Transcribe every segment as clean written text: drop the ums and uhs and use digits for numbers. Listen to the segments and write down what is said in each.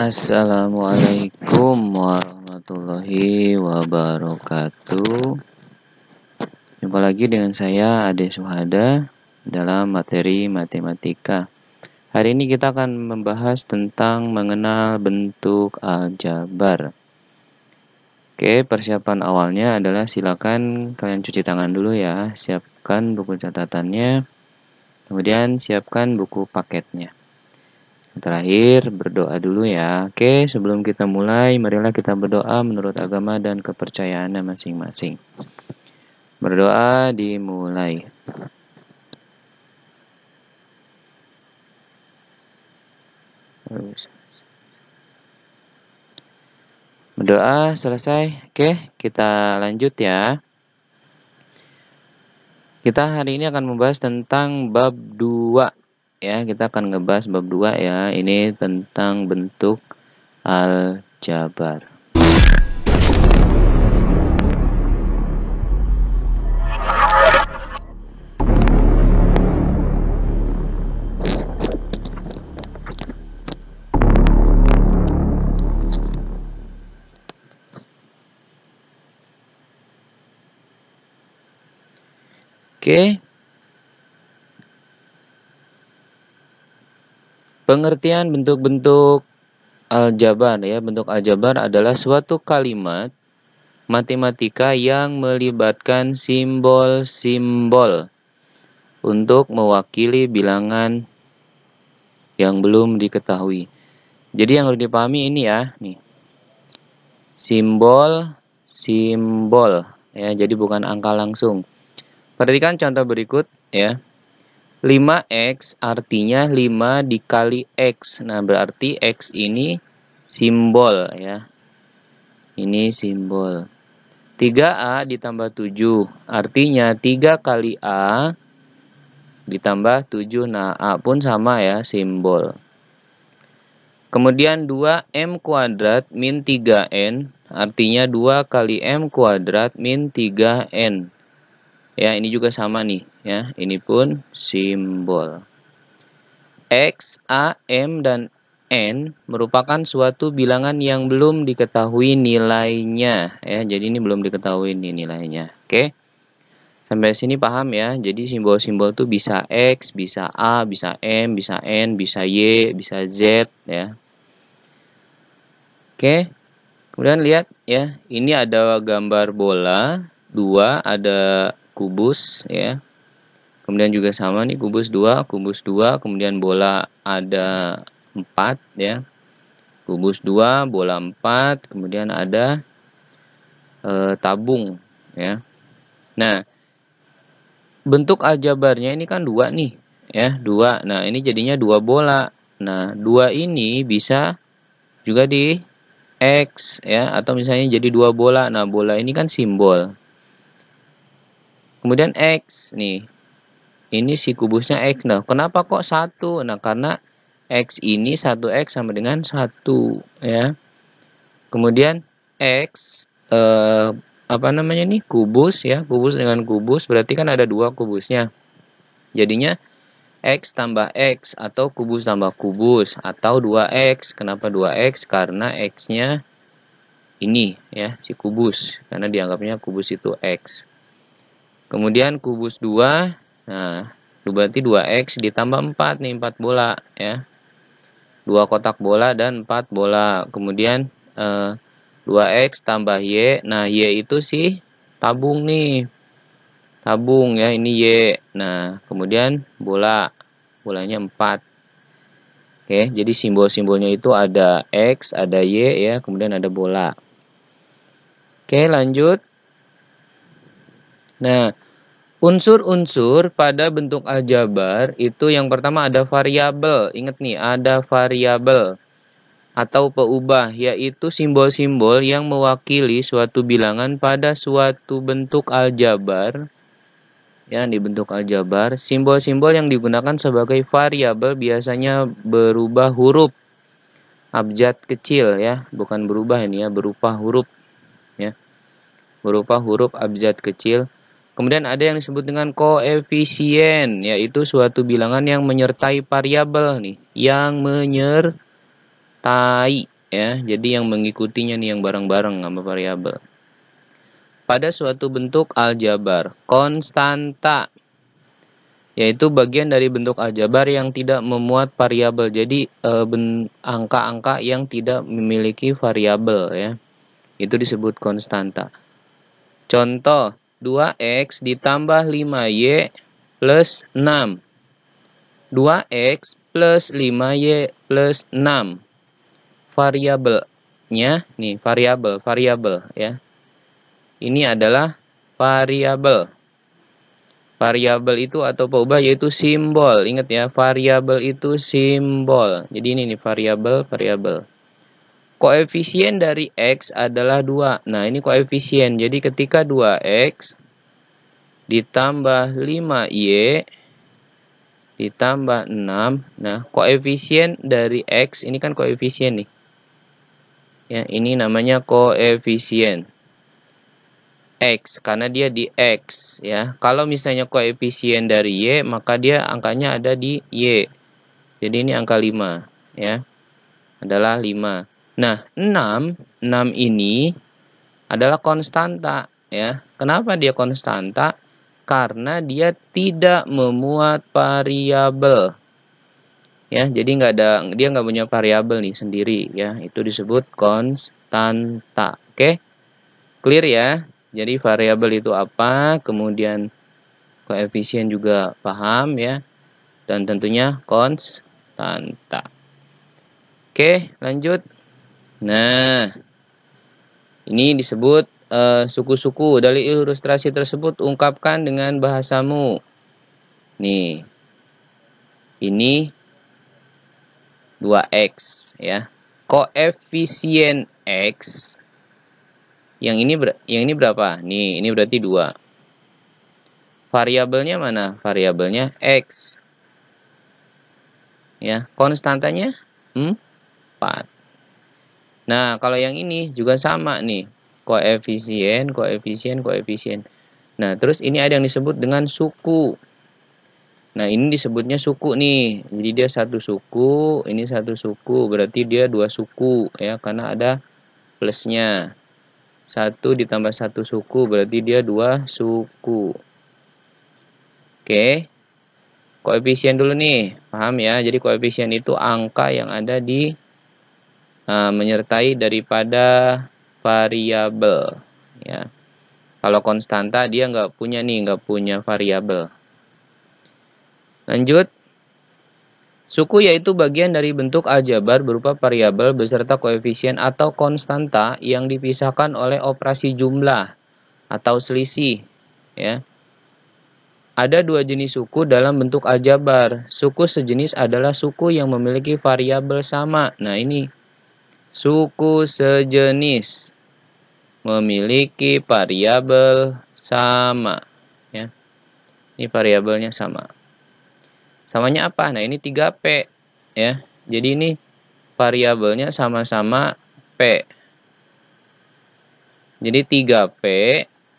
Assalamualaikum warahmatullahi wabarakatuh. Jumpa lagi dengan saya Ade Suhada dalam materi matematika. Hari ini kita akan membahas tentang mengenal bentuk aljabar. Oke, persiapan awalnya adalah silakan kalian cuci tangan dulu ya. Siapkan buku catatannya. Kemudian siapkan buku paketnya. Terakhir, berdoa dulu ya. Oke, sebelum kita mulai, marilah kita berdoa menurut agama dan kepercayaannya masing-masing. Berdoa dimulai. Berdoa selesai. Oke, kita lanjut ya. Kita hari ini akan membahas tentang bab 2. Ya, kita akan ngebahas bab 2 ya. Ini tentang bentuk aljabar. Oke. Pengertian bentuk-bentuk aljabar ya. Bentuk aljabar adalah suatu kalimat matematika yang melibatkan simbol-simbol untuk mewakili bilangan yang belum diketahui. Jadi yang harus dipahami ini ya, nih. Simbol ya. Jadi bukan angka langsung. Perhatikan contoh berikut ya. 5x artinya 5 dikali x. Nah, berarti x ini simbol ya. Ini simbol. 3a ditambah 7. Artinya 3 kali a ditambah 7. Nah, a pun sama ya, simbol. Kemudian 2m kuadrat min 3n. Artinya 2 kali m kuadrat min 3n. Ya, ini juga sama nih ya. Ini pun simbol. X, A, M, dan N merupakan suatu bilangan yang belum diketahui nilainya ya. Jadi ini belum diketahui nih nilainya. Oke. Sampai sini paham ya. Jadi simbol-simbol itu bisa X, bisa A, bisa M, bisa N, bisa Y, bisa Z ya. Oke. Kemudian lihat ya. Ini ada gambar bola 2, ada kubus ya. Kemudian juga sama nih kubus 2, kemudian bola ada 4 ya. Kubus 2, bola 4, kemudian ada tabung ya. Nah, bentuk aljabarnya ini kan 2 nih ya, 2. Nah, ini jadinya 2 bola. Nah, 2 ini bisa juga di X ya, atau misalnya jadi 2 bola. Nah, bola ini kan simbol. Kemudian X nih. Ini si kubusnya X. Nah, kenapa kok 1? Nah, karena X ini 1X sama dengan 1. Ya. Kemudian X, kubus ya. Kubus dengan kubus, berarti kan ada 2 kubusnya. Jadinya X tambah X, atau kubus tambah kubus, atau 2X. Kenapa 2X? Karena X-nya ini ya, si kubus. Karena dianggapnya kubus itu X. Kemudian kubus 2, nah, berarti 2X ditambah 4 nih, 4 bola ya. 2 kotak bola dan 4 bola. Kemudian 2X tambah Y. Nah, Y itu si tabung nih. Tabung ya, ini Y. Nah, kemudian bola. Bolanya 4. Oke, jadi simbol-simbolnya itu ada X, ada Y ya, kemudian ada bola. Oke, lanjut. Nah, unsur-unsur pada bentuk aljabar itu yang pertama ada variabel. Ingat nih, ada variabel atau peubah, yaitu simbol-simbol yang mewakili suatu bilangan pada suatu bentuk aljabar. Ya, di bentuk aljabar, simbol-simbol yang digunakan sebagai variabel biasanya berubah huruf abjad kecil ya, bukan berubah ini ya, berupa huruf ya. Berupa huruf abjad kecil. Kemudian ada yang disebut dengan koefisien, yaitu suatu bilangan yang menyertai variabel nih, yang menyertai ya. Jadi yang mengikutinya nih yang bareng-bareng sama variabel. Pada suatu bentuk aljabar, konstanta yaitu bagian dari bentuk aljabar yang tidak memuat variabel. Jadi angka-angka yang tidak memiliki variabel ya. Itu disebut konstanta. Contoh, 2x ditambah 5y plus 6. 2x plus 5y plus 6. Variabelnya, nih variabel ya. Ini adalah variabel. Variabel itu atau peubah yaitu simbol. Ingat ya, variabel itu simbol. Jadi ini nih variabel. Koefisien dari X adalah 2. Nah, ini koefisien. Jadi ketika 2X ditambah 5Y ditambah 6. Nah, koefisien dari X ini kan koefisien nih. Ya, ini namanya koefisien X karena dia di X ya. Kalau misalnya koefisien dari Y, maka dia angkanya ada di Y. Jadi ini angka 5 ya. Adalah 5. Nah, 6 ini adalah konstanta ya. Kenapa dia konstanta? Karena dia tidak memuat variabel. Ya, jadi dia nggak punya variabel nih sendiri ya. Itu disebut konstanta. Oke? Clear ya? Jadi variabel itu apa, kemudian koefisien juga paham ya, dan tentunya konstanta. Oke, lanjut. Nah, ini disebut suku-suku. Dari ilustrasi tersebut ungkapkan dengan bahasamu. Nih, ini 2x ya. Koefisien x yang ini berapa? Nih, ini berarti 2. Variabelnya mana? Variabelnya X. Ya, konstantanya 4. Nah, kalau yang ini juga sama nih. Koefisien. Nah, terus ini ada yang disebut dengan suku. Nah, ini disebutnya suku nih. Jadi dia satu suku, ini satu suku. Berarti dia 2 suku ya, karena ada plusnya. 1 ditambah 1 suku, berarti dia 2 suku. Oke, koefisien dulu nih, paham ya? Jadi koefisien itu angka yang ada di menyertai daripada variabel. Ya, kalau konstanta dia nggak punya variabel. Lanjut, suku yaitu bagian dari bentuk aljabar berupa variabel beserta koefisien atau konstanta yang dipisahkan oleh operasi jumlah atau selisih. Ya. Ada 2 jenis suku dalam bentuk aljabar. Suku sejenis adalah suku yang memiliki variabel sama. Nah, ini suku sejenis memiliki variabel sama. Ya. Ini variabelnya sama. Samanya apa? Nah, ini 3P. Ya. Jadi ini variabelnya sama-sama P. Jadi 3P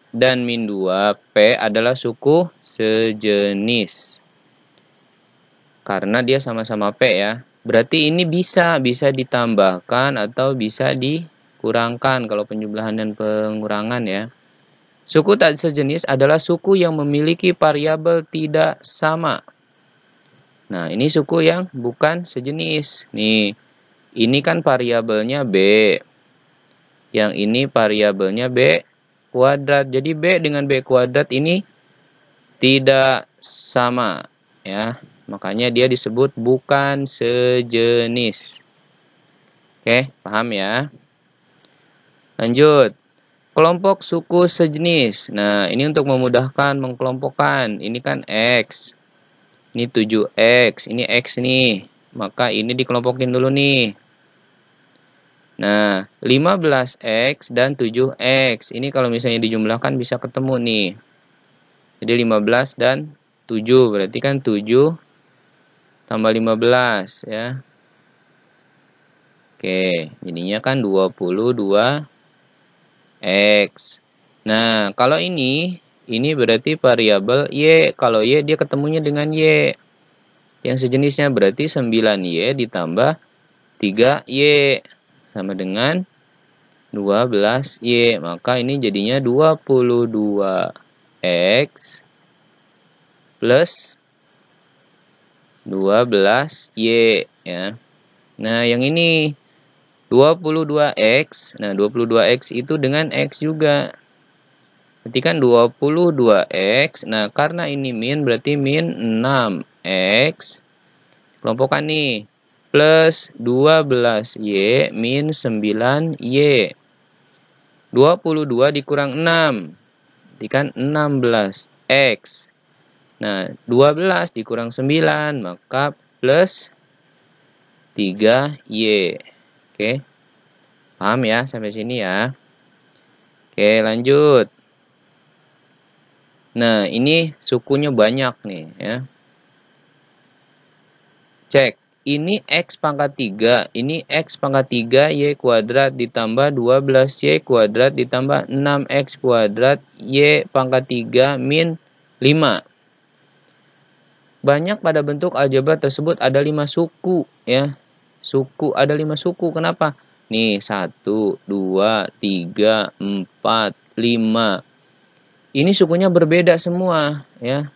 dan min 2P adalah suku sejenis. Karena dia sama-sama P ya. Berarti ini bisa ditambahkan atau bisa dikurangkan kalau penjumlahan dan pengurangan ya. Suku tak sejenis adalah suku yang memiliki variabel tidak sama. Nah, ini suku yang bukan sejenis. Nih, ini kan variabelnya B. Yang ini variabelnya B kuadrat. Jadi B dengan B kuadrat ini tidak sama ya. Makanya dia disebut bukan sejenis. Oke, paham ya? Lanjut. Kelompok suku sejenis. Nah, ini untuk memudahkan mengkelompokkan. Ini kan X. Ini 7X. Ini X nih. Maka ini dikelompokin dulu nih. Nah, 15X dan 7X. Ini kalau misalnya dijumlahkan bisa ketemu nih. Jadi 15 dan 7. Berarti kan 7 tambah 15 ya. Oke, jadinya kan 22X. Nah, kalau ini berarti variabel Y. Kalau Y dia ketemunya dengan Y. Yang sejenisnya berarti 9Y ditambah 3Y. sama dengan 12Y. Maka ini jadinya 22X plus 12Y ya. Nah, yang ini 22X. Nah, 22X itu dengan X juga. Berarti kan 22X. Nah, karena ini min berarti min 6X. Kelompokan nih. Plus 12Y min 9Y. 22 dikurang 6. Berarti kan 16X. Nah, 12 dikurang 9. Maka plus 3Y. Oke. Paham ya sampai sini ya? Oke, lanjut. Nah, ini sukunya banyak nih ya. Cek. Ini X pangkat 3. Ini X pangkat 3 Y kuadrat ditambah 12Y kuadrat ditambah 6X kuadrat Y pangkat 3 min 5. Banyak pada bentuk aljabar tersebut ada 5 suku ya. Ada 5 suku. Kenapa? Nih, 1, 2, 3, 4, 5. Ini sukunya berbeda semua ya.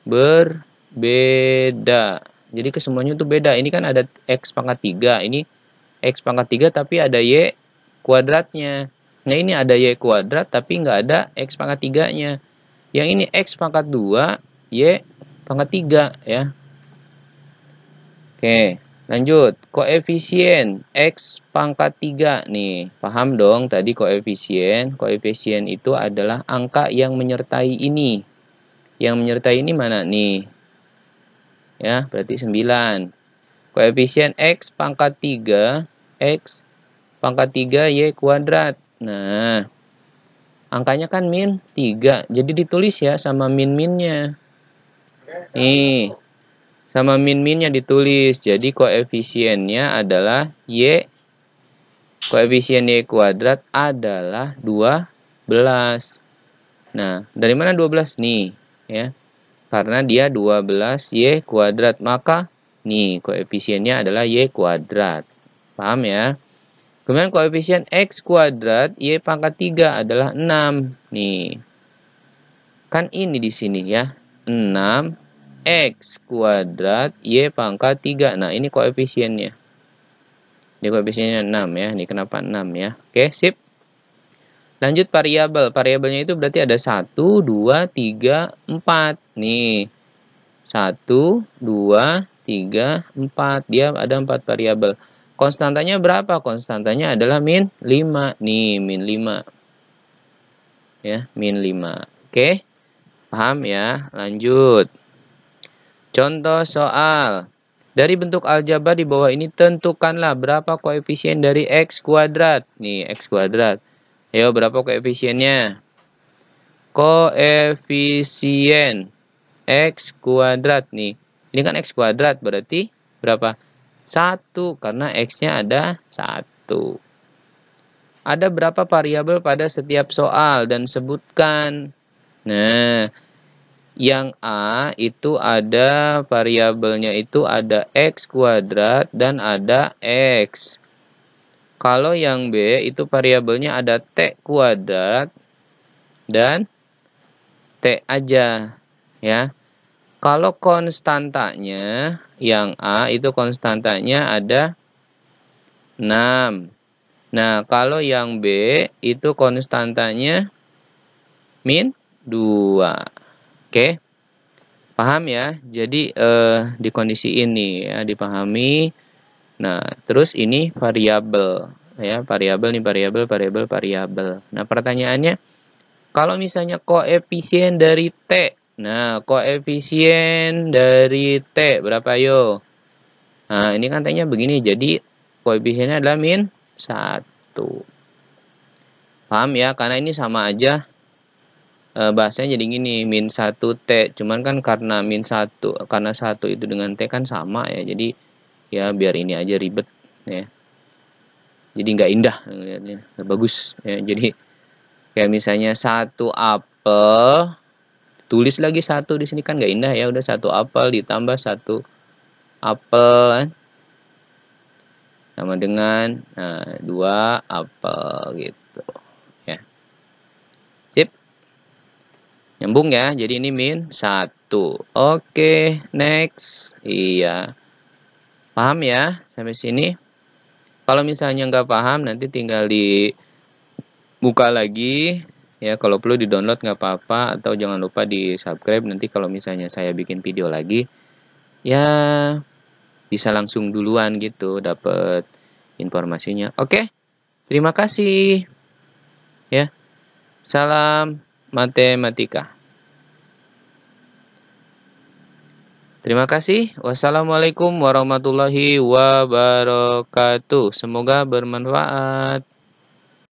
Berbeda. Jadi kesemuanya itu beda. Ini kan ada X pangkat 3. Ini X pangkat 3 tapi ada Y kuadratnya. Nah, ini ada Y kuadrat tapi nggak ada X pangkat 3-nya. Yang ini X pangkat 2, Y pangkat 3 ya. Oke, lanjut. Koefisien X pangkat 3 nih. Paham dong tadi koefisien. Koefisien itu adalah angka yang menyertai ini. Yang menyertai ini mana nih? Ya, berarti 9. Koefisien X pangkat 3. X pangkat 3 Y kuadrat. Nah, angkanya kan min 3. Jadi ditulis ya sama min-minnya. Nih, sama min-minnya ditulis. Jadi koefisiennya adalah Y. Koefisien Y kuadrat adalah 12. Nah, dari mana 12 nih? Ya, karena dia 12Y kuadrat. Maka, nih, koefisiennya adalah Y kuadrat. Paham ya? Kemudian koefisien X kuadrat Y pangkat 3 adalah 6. Nih, kan ini di sini ya. 6X kuadrat Y pangkat 3. Nah, ini koefisiennya. Ini koefisiennya 6 ya. Ini kenapa 6 ya. Oke, sip. Lanjut variabel. Variabelnya itu berarti ada 1, 2, 3, 4. Nih. 1, 2, 3, 4. Dia ada 4 variabel. Konstantanya berapa? Konstantanya adalah min 5. Nih, min 5. Ya, min 5. Oke. Paham ya? Lanjut. Contoh soal. Dari bentuk aljabar di bawah ini tentukanlah berapa koefisien dari X kuadrat. Nih, X kuadrat. Ayo, berapa koefisiennya? Koefisien X kuadrat nih. Ini kan X kuadrat berarti berapa? 1 karena X-nya ada 1. Ada berapa variabel pada setiap soal dan sebutkan. Nah, yang A itu ada variabelnya itu ada X kuadrat dan ada X. Kalau yang B itu variabelnya ada T kuadrat dan T aja ya. Kalau konstantanya yang A itu konstantanya ada 6. Nah, kalau yang B itu konstantanya min 2. Oke. Paham ya? Jadi di kondisi ini ya dipahami. Nah, terus ini variabel ya, variabel nih variabel. Nah, pertanyaannya kalau misalnya koefisien dari T. Nah, koefisien dari T berapa yo? Nah, ini kan T-nya begini. Jadi koefisiennya adalah min 1. Paham ya? Karena ini sama aja. Bahasanya jadi gini, min 1T. Cuman kan karena min 1, karena 1 itu dengan T kan sama ya. Jadi ya biar ini aja ribet ya. Jadi nggak indah ngeliatnya, nggak bagus ya. Jadi kayak misalnya 1 apel, tulis lagi 1 di sini kan nggak indah ya. Udah 1 apel ditambah 1 apel kan. sama dengan 2 apel gitu ya. Sip. Nyambung ya. Jadi ini min 1. Oke, next. Iya. Paham ya sampai sini? Kalau misalnya nggak paham nanti tinggal dibuka lagi ya, kalau perlu di-download nggak apa-apa, atau jangan lupa di-subscribe, nanti kalau misalnya saya bikin video lagi ya bisa langsung duluan gitu dapat informasinya. Oke, terima kasih ya. Salam matematika. Terima kasih. Wassalamualaikum warahmatullahi wabarakatuh. Semoga bermanfaat.